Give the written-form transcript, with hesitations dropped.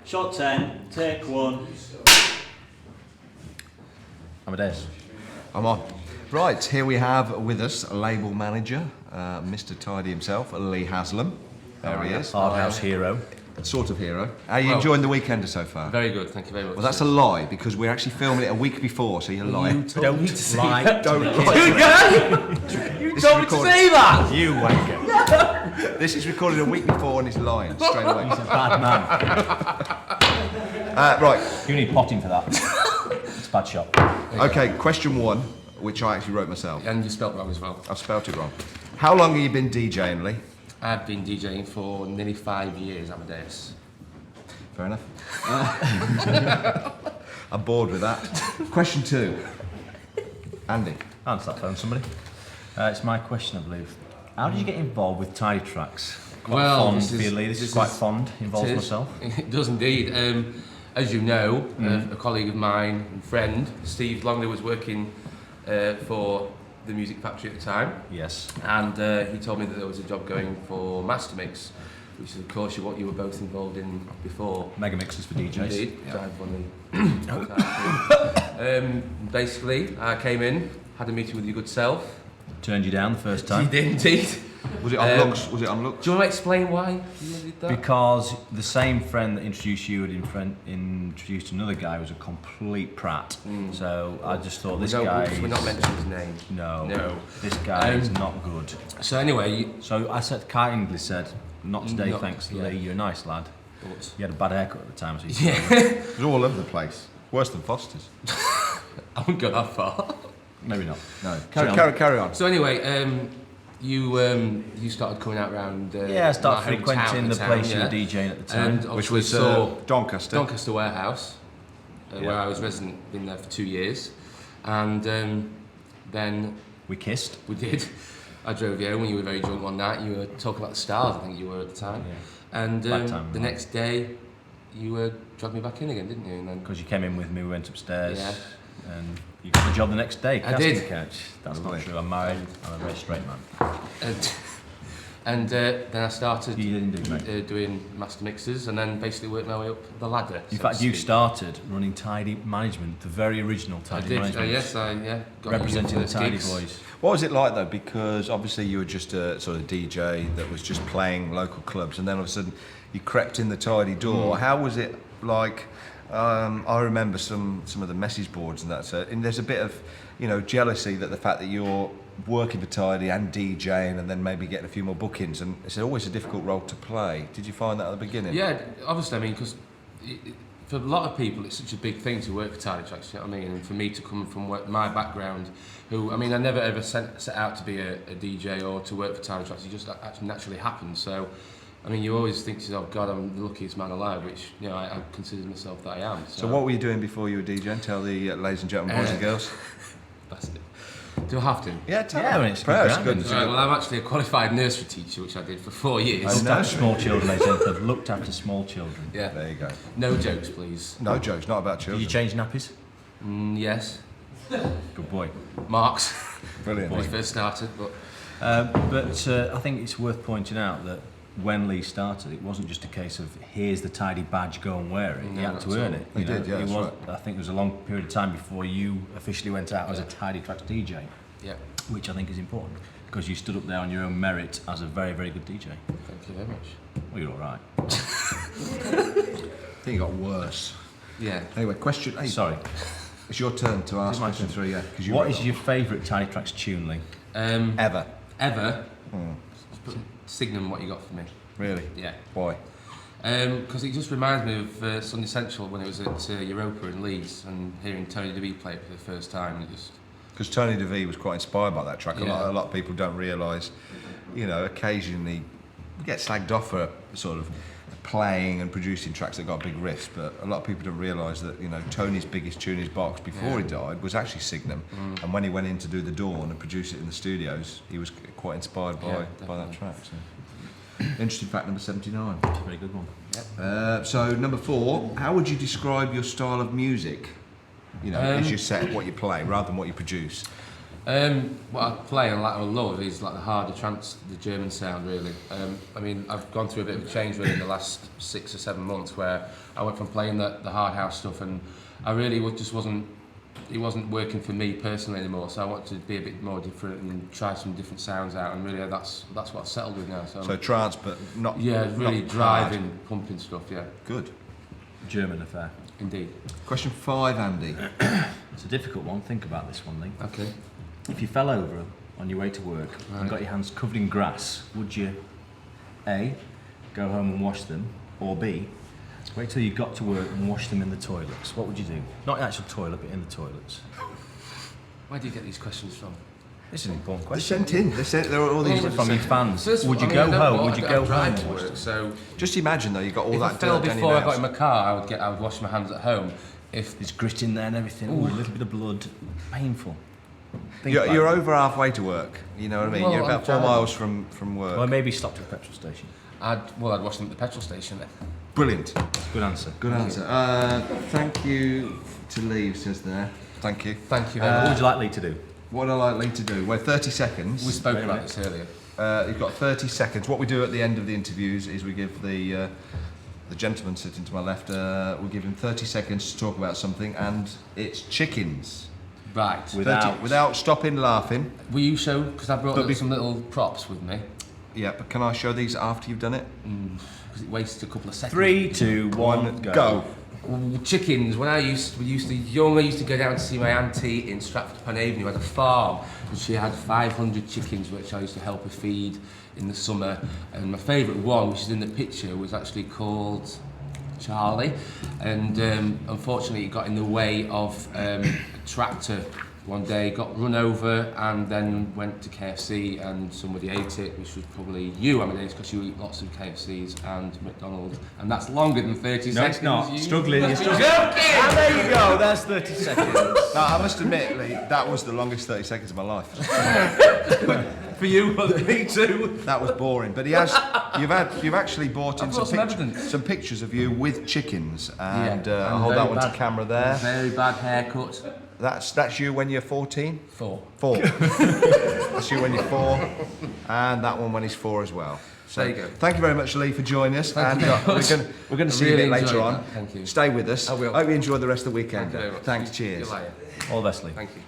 Shot 10, take 1. Amadeus. I'm on. Right, here we have with us a label manager, Mr. Tidy himself, Lee Haslam. There he is. Hard house hero. Sort of hero. How are you enjoying the weekend so far? Very good, thank you very much. Well, that's a lie, because we're actually filming it a week before, so you're lying. Don't lie. Don't lie. You told me to say that! You wanker. This is recorded a week before and he's lying straight away. He's a bad man. Right, You need potting for that. It's a bad shot. okay, question 1, which I actually wrote myself. And you spelt wrong as well. I've spelt it wrong. How long have you been DJing, Lee? I've been DJing for nearly 5 years, Amadeus. Fair enough. I'm bored with that. Question 2. Andy. Answer that phone, somebody. It's my question, I believe. How did you get involved with Tidy Tracks? Quite fond for you, Lee. This is quite fond. Involves myself. It does indeed. As you know, a colleague of mine and friend, Steve Longley, was working for the Music Factory at the time. Yes. And he told me that there was a job going for Master Mix, which is of course what you were both involved in before. Mega mixes for DJs. Indeed. Yeah. Basically, I came in, had a meeting with your good self. Turned you down the first He time. did indeed. Was it on looks? Was it on looks? Do you want to explain why you did that? Because the same friend that introduced you had introduced another guy who was a complete prat. So I just thought this guy. We're not mentioning his name. No. This guy is not good. So anyway, So I kindly said, not today, Not- thanks, yeah. Lee. You're a nice lad. but, You had a bad haircut at the time, so you It was all over the place. Worse than Foster's. I wouldn't go that far. maybe not. No. Carry on. Carry on. So anyway, you started coming out around. Yeah, I started my hometown frequenting the town, place you yeah. were DJing at the time. And Which obviously was saw Doncaster. Doncaster Warehouse, where I was resident, been there for 2 years, and then We kissed. we did. I drove you home when you were very drunk one night. You were talking about the stars, I think you were at the time. Yeah. And Bad time, the right. next day, you dragged me back in again, didn't you? And then Because you came in with me, we went upstairs, Yeah. and you got the job the next day. I casting did. Couch. That's Lovely. not true. I'm married. I'm a very straight man. and then I started You didn't do, mate. doing master mixes, and then basically worked my way up the ladder. In so fact, to you speak. started running Tidy Management, the very original I Tidy did. Management. Yes, I got representing your the Tidy gigs. Boys. What was it like though? Because obviously you were just a sort of DJ that was just playing local clubs, and then all of a sudden you crept in the Tidy door. How was it like? I remember some of the message boards and that. So, and there's a bit of jealousy that the fact that you're working for Tidy and DJing, and then maybe getting a few more bookings, and it's always a difficult role to play. Did you find that at the beginning? Yeah, obviously. I mean, because for a lot of people, it's such a big thing to work for Tidy Tracks. You know what I mean? And for me to come from my background, I never ever set out to be a DJ or to work for Tidy Tracks. It just actually naturally happened. So, I mean, you always think to yourself, God, I'm the luckiest man alive, which I consider myself that I am. So what were you doing before you were DJing? Tell the ladies and gentlemen, boys and girls. That's it. Do I have to? Yeah, tell Yeah, them. when it's Perhaps good. good. Right, well, I'm actually a qualified nursery teacher, which I did for 4 years. Oh, Looked no. after small children, ladies and gentlemen. Looked after small children. Yeah. There you go. No jokes, please. No jokes, not about Did children. you change nappies? Yes. Good boy. Marks. Brilliant. When we first started, but But I think it's worth pointing out that when Lee started, it wasn't just a case of here's the Tidy badge, go and wear it. No, He had not to at earn all. it. He did, yeah, that's right. I think there was a long period of time before you officially went out as a Tidy Tracks DJ, yeah. which I think is important because you stood up there on your own merit as a very, very good DJ. Thank you very much. Well, you're all right. I think it got worse. Yeah. Anyway, question 8. Sorry. It's your turn to ask my question turn? 3, yeah. You What wrote is it your favourite Tidy Tracks tune, Lee? Ever. Ever? Signum, what you got for me? Really? Yeah. Why? Because it just reminds me of Sunday Central when it was at Europa in Leeds and hearing Tony DeVee play it for the first time. It just Because Tony DeVee was quite inspired by that track. Yeah. A lot of people don't realise, occasionally we get slagged off for sort of playing and producing tracks that got big riffs, but a lot of people don't realise that Tony's biggest tune in his box before he died was actually Signum, and when he went in to do the Dawn and produce it in the studios, he was quite inspired by that definitely. track. So. Interesting fact number 79. It's a very good one. So number 4, how would you describe your style of music? As you set what you play rather than what you produce. What I play and like I love is like the harder trance, the German sound really. I mean, I've gone through a bit of a change really in the last 6 or 7 months where I went from playing the hard house stuff and I really just wasn't, it wasn't working for me personally anymore. So I wanted to be a bit more different and try some different sounds out, and really that's what I've settled with now. So trance, but not really not driving, hard. pumping stuff. Yeah, Good. German affair. indeed. Question 5, Andy. It's a difficult one. Think about this one, Lee. Okay. If you fell over on your way to work and got your hands covered in grass, would you A, go home and wash them, or B, wait till you got to work and wash them in the toilets? What would you do? Not the actual toilet, but in the toilets. Where do you get these questions from? This is an important They question. sent in. There were all these. From your fans. First of Would all, you I mean, go I don't home? Would you go home drive and to wash work? them? So Just imagine though, you got all if I that fell dirt down before your I got in nails. my car, I would wash my hands at home. If There's grit in there and everything. Ooh, a little bit of blood. Painful. Think You're, about you're it. over halfway to work. You know what I mean? Well, You're I'm about 4 driving. miles from work. Well, maybe stop at a petrol station. I'd wash them at the petrol station then. Brilliant. Good answer. Good answer. Thank you to Lee, says there. Thank you. Thank you very What much. would you like Lee to do? What would I like Lee to do? Well, 30 seconds. We spoke Wait a about minute. this earlier. You've got 30 seconds. What we do at the end of the interviews is we give the gentleman sitting to my left, we give him 30 seconds to talk about something, and it's chickens. Right. 30 without stopping laughing. Will you show? Because I brought But some little props with me. Yeah, but can I show these after you've done it? Because it wastes a couple of seconds. 3, 2, 1, go. Chickens. When we used to go down to see my auntie in Stratford-upon-Avon, who had a farm, and she had 500 chickens, which I used to help her feed in the summer. And my favourite one, which is in the picture, was actually called Charlie, and unfortunately it got in the way of a tractor one day, got run over, and then went to KFC and somebody ate it, which was probably you, Amadeus, because you eat lots of KFCs and McDonald's, and that's longer than 30 No, seconds. it's not. You Struggling. You're must be struggling. joking! Ah, there you go. That's 30 seconds. Now, I must admit, Lee, that was the longest 30 seconds of my life. For you, me too. That was boring. But you've actually bought in I've got some evidence. some pictures of you with chickens, and Yeah, I'll hold that very one to bad- camera there. Very bad haircut. That's you when you're 14? 4. 4. That's you when you're 4, and that one when he's 4 as well. So There you go. thank you very much, Lee, for joining us. Thank and you very much. we're going to I see you a really bit later enjoyed on. that. Thank you. Stay with us. I will. Hope you enjoy the rest of the weekend. Thank you very much. Thanks. See you Cheers. later. All the best, Lee. Thank you.